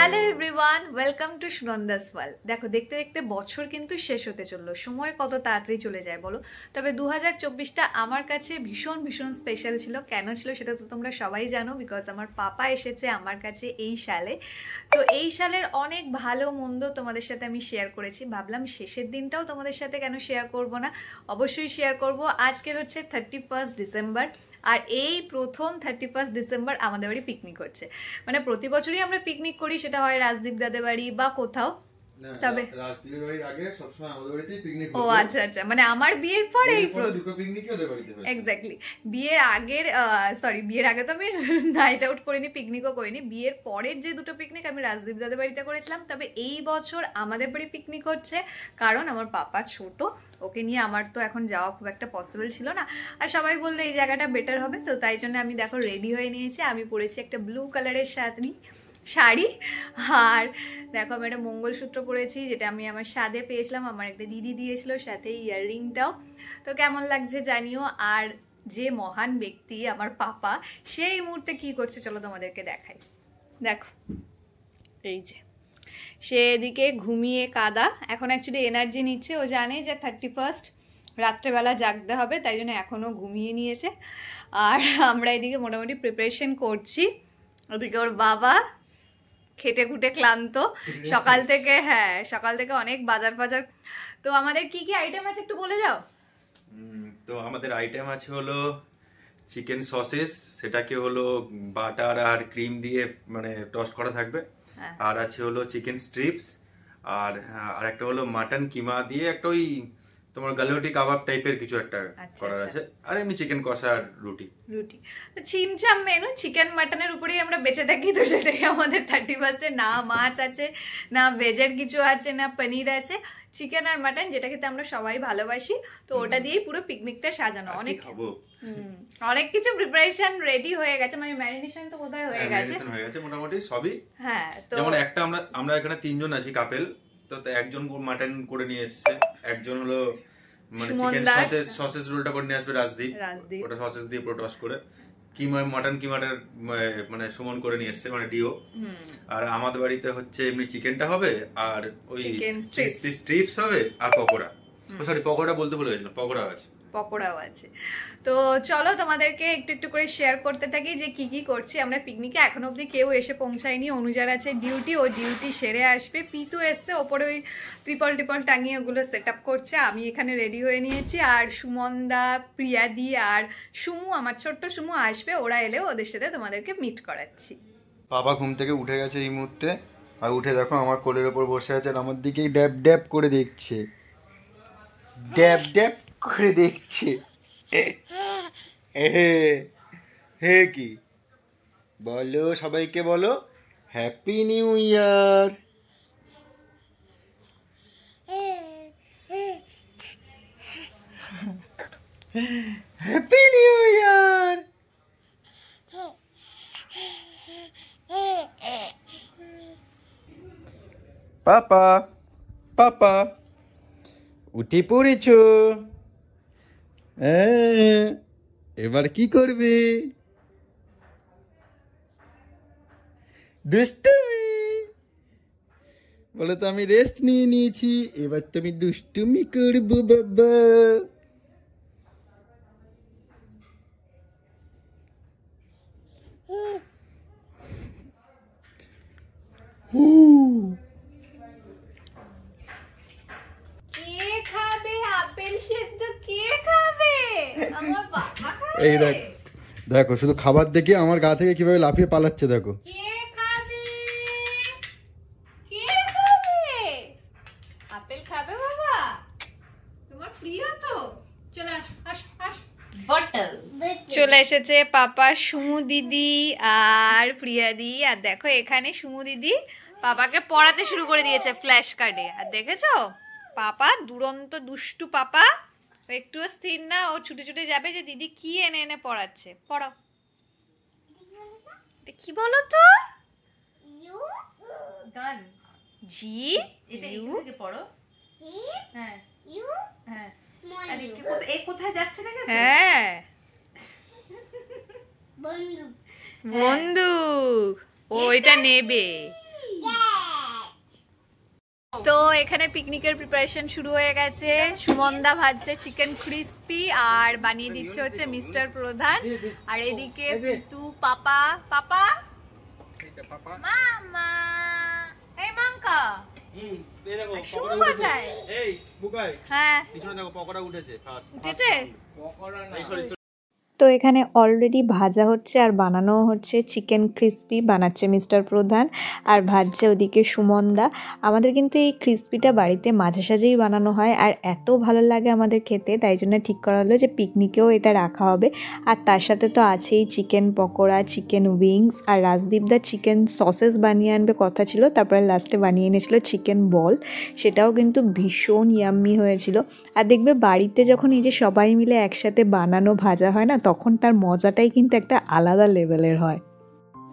Hello everyone, welcome to Sunanda's world. দেখো, দেখতে দেখতে বছর কিন্তু শেষ হতে চললো, সময় কত তাড়াতাড়ি চলে যায় বলো। তবে 2024টা আমার কাছে ভীষণ ভীষণ স্পেশাল ছিল। কেন ছিল সেটা তো তোমরা সবাই জানো, বিকজ আমার পাপা এসেছে আমার কাছে এই সালে। তো এই সালের অনেক ভালো মন্দ তোমাদের সাথে আমি শেয়ার করেছি। ভাবলাম শেষের দিনটাও তোমাদের সাথে কেন শেয়ার করব না, অবশ্যই শেয়ার করব। আজকের হচ্ছে 31 ডিসেম্বর, আর এই প্রথম 31 ডিসেম্বর আমাদের বাড়ি পিকনিক হচ্ছে। মানে প্রতি বছরই আমরা পিকনিক করি, সেটা হয় রাজদীপ দাদের বাড়ি বা কোথাও। তবে রাজদীপের বাড়ির আগে সবসময় আমাদের বাড়িতেই পিকনিক হতো। ও আচ্ছা আচ্ছা, মানে আমার বিয়ের পরে এই দুটো পিকনিকই ওদের বাড়িতে হয়েছে। এক্স্যাক্টলি। বিয়ের আগে তো আমি নাইট আউট করিনি, পিকনিকও করিনি। বিয়ের পরের যে দুটো পিকনিক আমি রাজদীপ দাদের বাড়িতে করেছিলাম। তবে এই বছর আমাদের বাড়ি পিকনিক হচ্ছে, কারণ আমার পাপা ছোট, ওকে নিয়ে আমার তো এখন যাওয়া খুব একটা পসিবল ছিল না। আর সবাই বললো এই জায়গাটা বেটার হবে, তো তাই জন্য আমি দেখো রেডি হয়ে নিয়েছি। আমি পরেছি একটা ব্লু কালারের শাড়ি, আর দেখো আমি একটা মঙ্গলসূত্র পরেছি, যেটা আমি আমার সাদে পেয়েছিলাম, আমার একটা দিদি দিয়েছিল, সাথে ইয়াররিংটাও। তো কেমন লাগছে জানিও। আর যে মহান ব্যক্তি আমার পাপা, সেই মুহূর্তে কি করছে চলো তোমাদেরকে দেখাই। দেখো এই যে, সে এদিকে ঘুমিয়ে কাদা, এখন অ্যাকচুয়ালি এনার্জি নিচ্ছে। ও জানে যে 31 রাত্রেবেলা জাগতে হবে, তাই জন্য এখনও ঘুমিয়ে নিয়েছে। আর আমরা এদিকে মোটামুটি প্রিপারেশন করছি। ওদিকে ওর বাবা খেটে খুটে ক্লান্ত সকাল থেকে অনেক বাজার। তো আমাদের কি কি আইটেম আছে একটু বলে যাও। তো আমাদের আইটেম আছে হলো চিকেন সসেস, সেটাকে হলো বাটার আর ক্রিম দিয়ে মানে টস্ট করা থাকবে। আর আছে হলো চিকেন স্ট্রিপস, আর একটা হলো মাটন কিমা দিয়ে একটা ওই তোমার গালোটি কাবাব টাইপের কিছু একটা করার আছে। আর এমনি চিকেন কষা আর রুটি। তো চিমচাম মেনু চিকেন মাটনের উপরেই আমরা বেঁচে থাকি, তো সেটাই আমাদের 31-এ। না মাছ আছে, না ভেজের কিছু আছে, না পনির আছে, চিকেন আর মাটন, যেটা খেতে আমরা সবাই ভালোবাসি। তো ওটা দিয়েই পুরো পিকনিকটা সাজানো। অনেক কিছু প্রিপারেশন রেডি হয়ে গেছে, মানে ম্যারিনেশন তো বোধহয় হয়ে গেছে মোটামুটি সবই। হ্যাঁ, তো যেমন একটা আমরা এখানে তিনজন আছি কাপেল, তো একজন মাটন করে নিয়ে এসেছে, একজন হলো মানে চিকেন সসেস রোলটা করে নিয়ে আসবে রাজদীপ, ওটা সসেস দিয়ে পুরো টস করে। মাটন কিমাটার মানে সুমন করে নিয়ে এসেছে, মানে ডিও। আর আমাদের বাড়িতে হচ্ছে এমনি চিকেনটা হবে, আর ওই স্ট্রিপস হবে, আর পকোড়া। পকোড়া বলতে ভুলে গেছিলাম, পকোড়াও আছে। তো চলো তোমাদেরকে একটু একটু করে শেয়ার করতে থাকি যে কি কি করছি আমরা পিকনিকে। এখন অবধি কেউ এসে পৌঁছায়নি। অনুজার আছে ডিউটি, ও ডিউটি সেরে আসবে। পিতু এসছে, ওপরে ওই ত্রিপল টাঙিয়ে ওগুলো সেট আপ করছে। আমি এখানে রেডি হয়ে নিয়েছি, আর সুমনদা, প্রিয়াদি আর সুমু, আমার ছোট্ট সুমু আসবে। ওরা এলে ওদের সাথে তোমাদেরকে মিট করাচ্ছি। বাবা ঘুম থেকে উঠে গেছে এই মুহূর্তে, আর উঠে দেখো আমার কোলের ওপর বসে আছে, আর আমার দিকেই ড্যাব ড্যাব করে দেখছে, হে কি বলো, সবাইকে বলো happy new year. Happy new year. পাপা উঠে পড়েছ, এবার কি করবে? দুষ্টুমি বলে তো, আমি রেস্ট নিয়ে নিয়েছি, এবার তো আমি দুষ্টুমি করবো বাবা। এই দেখো শুধু খাবার দেখে আমার গা থেকে কিভাবে লাফিয়ে পালাচ্ছে, দেখো। আপেল খাবে বাবা? তোমার প্রিয় তো। চলে এসেছে পাপা, সুমু দিদি আর প্রিয়াদি। আর দেখো এখানে সুমু দিদি পাপাকে পড়াতে শুরু করে দিয়েছে ফ্ল্যাশ কার্ডে। আর দেখেছো পাপা, দুরন্ত দুষ্টু পাপা, একটু স্থির না, ও ছুটে ছুটে যাবে যে দিদি কি এনে এনে পড়াচ্ছে। পড়াও, কি বলো তো? জি, এটা এখানে পড়ো। হ্যাঁ হ্যাঁ, কোথায় যাচ্ছে না? হ্যাঁ, বন্দুক। ও এটা নেবে। তো এখানে পিকনিকের প্রিপারেশন শুরু হয়ে গেছে। সুমনদা ভাজছে চিকেন ক্রিস্পি আর বানিয়ে দিচ্ছে হচ্ছে মিস্টার প্রধান। আর এদিকে পিতু পাপা পাপা মামা এই মাঙ্কা শুরু কোথায়? এই বুকাই হ্যাঁ পিছনে দেখো পকোড়া উঠেছে ফার্স্ট উঠেছে। পকোড়া না সরি। তো এখানে অলরেডি ভাজা হচ্ছে আর বানানো হচ্ছে চিকেন ক্রিস্পি বানাচ্ছে মিস্টার প্রধান আর ভাজছে ওদিকে সুমনদা। আমাদের কিন্তু এই ক্রিস্পিটা বাড়িতে মাঝে সাঝেই বানানো হয় আর এত ভালো লাগে আমাদের খেতে, তাই জন্য ঠিক করা হলো যে পিকনিকেও এটা রাখা হবে। আর তার সাথে তো আছেই চিকেন পকোড়া, চিকেন উইংস আর রাজদীপদা চিকেন সসেস বানিয়ে আনবে কথা ছিল, তারপরে লাস্টে বানিয়ে এনেছিল চিকেন বল, সেটাও কিন্তু ভীষণ ইয়াম্মি হয়েছিল। আর দেখবে বাড়িতে যখন এই যে সবাই মিলে একসাথে বানানো ভাজা হয় না, তখন তার মজাটাই কিন্তু একটা আলাদা লেভেলের হয়।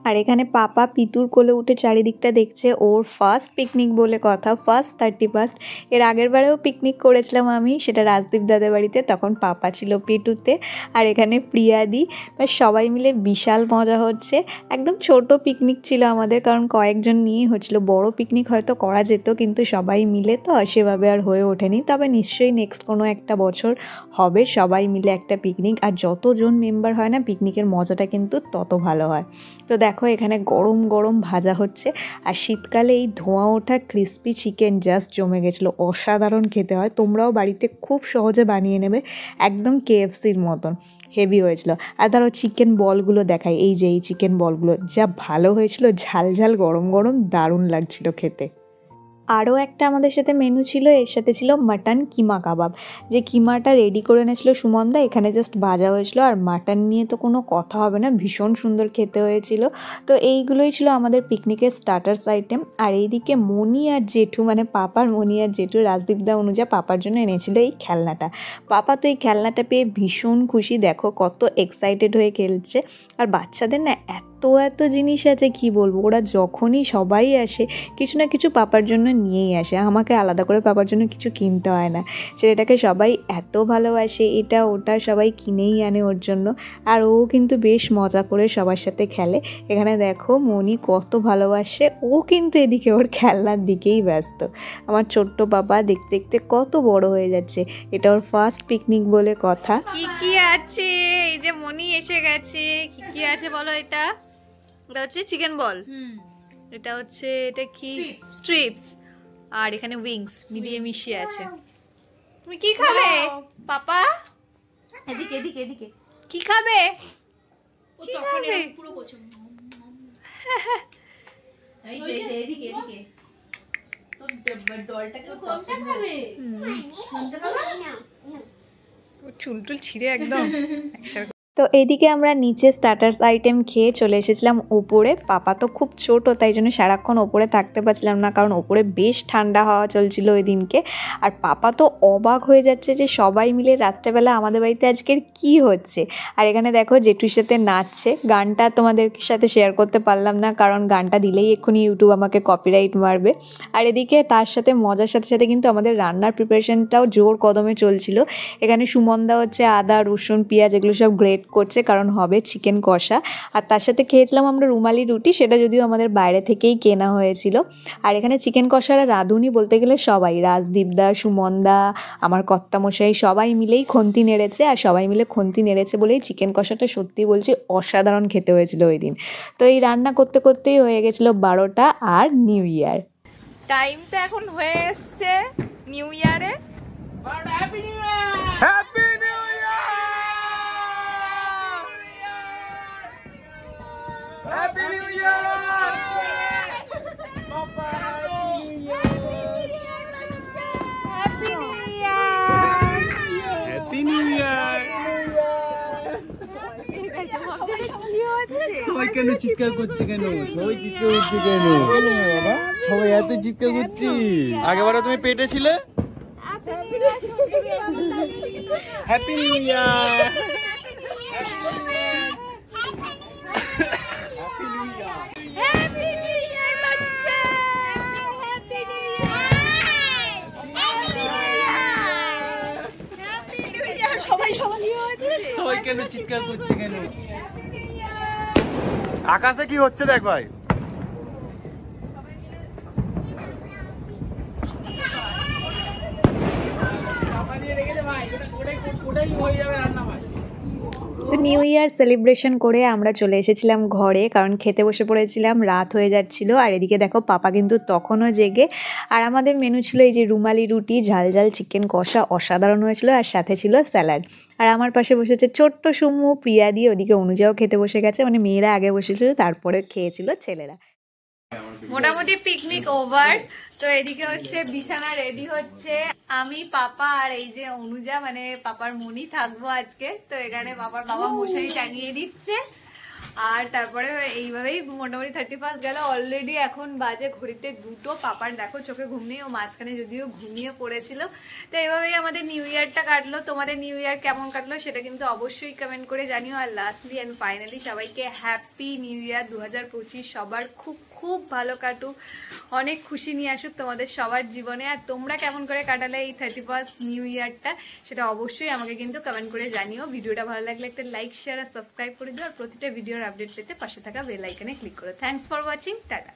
আর এখানে পাপা পিতুর কোলে উঠে চারিদিকটা দেখছে, ওর ফার্স্ট পিকনিক বলে কথা, ফার্স্ট 31st। এর আগের বারেও পিকনিক করেছিলাম আমি, সেটা রাজদীপ দাদের বাড়িতে, তখন পাপা ছিল পেটুতে আর এখানে প্রিয়াদি। সবাই মিলে বিশাল মজা হচ্ছে। একদম ছোট পিকনিক ছিল আমাদের, কারণ কয়েকজন নিয়েই হচ্ছিল। বড় পিকনিক হয়তো করা যেত, কিন্তু সবাই মিলে তো সেভাবে আর হয়ে ওঠেনি। তবে নিশ্চয়ই নেক্সট কোনো একটা বছর হবে সবাই মিলে একটা পিকনিক। আর যতজন মেম্বার হয় না, পিকনিকের মজাটা কিন্তু তত ভালো হয়। তো দেখো এখানে গরম গরম ভাজা হচ্ছে আর শীতকালে এই ধোঁয়া ওঠা ক্রিস্পি চিকেন জাস্ট জমে গেছিলো, অসাধারণ খেতে হয়। তোমরাও বাড়িতে খুব সহজে বানিয়ে নেবে, একদম KFCর মতন হেভি হয়েছিল। আর ধরো চিকেন বলগুলো দেখাই, এই যে এই চিকেন বলগুলো যা ভালো হয়েছিল, ঝাল ঝাল গরম গরম দারুণ লাগছিল খেতে। আরও একটা আমাদের সাথে মেনু ছিল, এর সাথে ছিল মাটন কিমা কাবাব। যে কিমাটা রেডি করে এনেছিল সুমনদা, এখানে জাস্ট ভাজা হয়েছিল। আর মাটন নিয়ে তো কোনো কথা হবে না, ভীষণ সুন্দর খেতে হয়েছিল। তো এইগুলোই ছিল আমাদের পিকনিকের স্টার্টার্স আইটেম। আর এইদিকে মনি আর জেঠু, মানে পাপার মনি আর জেঠু, রাজদীপদা অনুজা পাপার জন্য এনেছিল এই খেলনাটা। পাপা তো এই খেলনাটা পেয়ে ভীষণ খুশি, দেখো কত এক্সাইটেড হয়ে খেলছে। আর বাচ্চাদের না এত জিনিস আছে কি বলবো, ওরা যখনই সবাই আসে কিছু না কিছু পাপার জন্য নিয়েই আসে। আমাকে আলাদা করে পাপার জন্য কিছু কিনতে হয় না, ছেলেটাকে সবাই এত ভালোবাসে, এটা ওটা সবাই কিনেই আনে ওর জন্য। আর ও কিন্তু বেশ মজা করে সবার সাথে খেলে। এখানে দেখো মনি কত ভালোবাসে, ও কিন্তু এদিকে ওর খেলনার দিকেই ব্যস্ত। আমার ছোট্ট পাপা দেখতে দেখতে কত বড় হয়ে যাচ্ছে, এটা ওর ফার্স্ট পিকনিক বলে কথা। কি কি আছে, এই যে মনি এসে গেছে, কি কি আছে বলো। এটা হচ্ছে চিকেন বল, এটা হচ্ছে এটা কি স্ট্রিপস, আর এখানে উইংস মিলিয়ে মিশিয়ে আছে। তুমি কি খাবে পাপা? এদিকে এদিকে এদিকে, কি খাবে? কি খাবে? পুরো কোচম এই যে এদিকে এদিকে তো ডলটাকে কোনটা খাবে? শুনতে পাবে না, তো চুলটুল ছিঁড়ে একদম একসাথে। তো এইদিকে আমরা নিচে স্টার্টার্স আইটেম খেয়ে চলে এসেছিলাম উপরে। পাপা তো খুব ছোট, তাই জন্য সারাক্ষণ ওপরে থাকতে পারছিলাম না, কারণ ওপরে বেশ ঠান্ডা হাওয়া চলছিল ওই দিনকে। আর পাপা তো অবাক হয়ে যাচ্ছে যে সবাই মিলে রাত্রেবেলা আমাদের বাড়িতে আজকের কি হচ্ছে। আর এখানে দেখো জেঠুর সাথে নাচছে। গানটা তোমাদের সাথে শেয়ার করতে পারলাম না, কারণ গানটা দিলেই এক্ষুনি ইউটিউব আমাকে কপিরাইট মারবে। আর এদিকে তার সাথে মজার সাথে সাথে কিন্তু আমাদের রান্নার প্রিপারেশনটাও জোর কদমে চলছিল। এখানে সুমনদা হচ্ছে আদা রসুন পেঁয়াজ এগুলো সব গ্রেট করছে, কারণ হবে চিকেন কষা। আর তার সাথে খেয়েছিলাম আমরা রুমালি রুটি, সেটা যদিও আমাদের বাইরে থেকেই কেনা হয়েছিল। আর এখানে চিকেন কষারা রাঁধুনি বলতে গেলে সবাই, রাজদীপদা, সুমনদা, আমার কর্তামশাই সবাই মিলেই খন্তি নেড়েছে। আর সবাই মিলে খন্তি নেড়েছে বলেই চিকেন কষাটা সত্যি বলছি অসাধারণ খেতে হয়েছিল ওই দিন। তো এই রান্না করতে করতেই হয়ে গেছিলো 12টা আর নিউ ইয়ার। টাইম তো এখন হয়ে এসছে নিউ ইয়ারে। Happy new year, happy new year, happy new year, বাবা happy new year, happy new year. সবাই কেন চিৎকার করছে, কেন সবাই চিৎকার করছে কেন? সবাই এত চিৎকার করছি। আগেবারে তুমি পেটে ছিলে। Happy new year, happy new year বাচ্চা, happy new year, happy new year. সবাই সবাই কেন চিৎকার করছে কেন? আকাশে কি হচ্ছে দেখ ভাই। তো নিউ ইয়ার সেলিব্রেশন করে আমরা চলে এসেছিলাম ঘরে, কারণ খেতে বসে পড়েছিলাম, রাত হয়ে যাচ্ছিল। আর এদিকে দেখো পাপা কিন্তু তখনও জেগে। আর আমাদের মেনু ছিল এই যে রুমালি রুটি, ঝাল ঝাল চিকেন কষা, অসাধারণ হয়েছিল, আর সাথে ছিল স্যালাড। আর আমার পাশে বসেছে ছোট্ট সুম্মু, প্রিয়া দিয়ে, ওদিকে অনুজাও খেতে বসে গেছে, মানে মেয়েরা আগে বসেছিল তারপরে খেয়েছিল ছেলেরা। মোটামুটি পিকনিক ওভার। তো এদিকে হচ্ছে বিছানা রেডি হচ্ছে, আমি পাপা আর এই যে অনুজা মানে পাপার মনি থাকবো আজকে। তো এখানে পাপার বাবা মশারি টাঙিয়ে দিচ্ছে। আর তারপরে এইভাবেই মোটামুটি 31 গেল। অলরেডি এখন বাজে ঘড়িতে 2টো। পাপার দেখো চোখে ঘুম নেই, ও মাঝখানে যদিও ঘুমিয়ে পড়েছিল। তো এইভাবেই আমাদের নিউ ইয়ারটা কাটলো। তোমাদের নিউ ইয়ার কেমন কাটলো সেটা কিন্তু অবশ্যই কমেন্ট করে জানিও। আর লাস্টলি অ্যান্ড ফাইনালি সবাইকে হ্যাপি নিউ ইয়ার 2025। সবার খুব খুব ভালো কাটুক, অনেক খুশি নিয়ে আসুক তোমাদের সবার জীবনে। আর তোমরা কেমন করে কাটালে এই 31 নিউ ইয়ারটা সেটা অবশ্যই আমাকে কিন্তু কমেন্ট করে জানিও। ভিডিওটা ভালো লাগলে একটা লাইক, শেয়ার আর সাবস্ক্রাইব করে দিও। আর প্রতিটা ভিডিওর আপডেট পেতে পাশে থাকা বেল আইকনে ক্লিক করো। Thanks for watching, tata.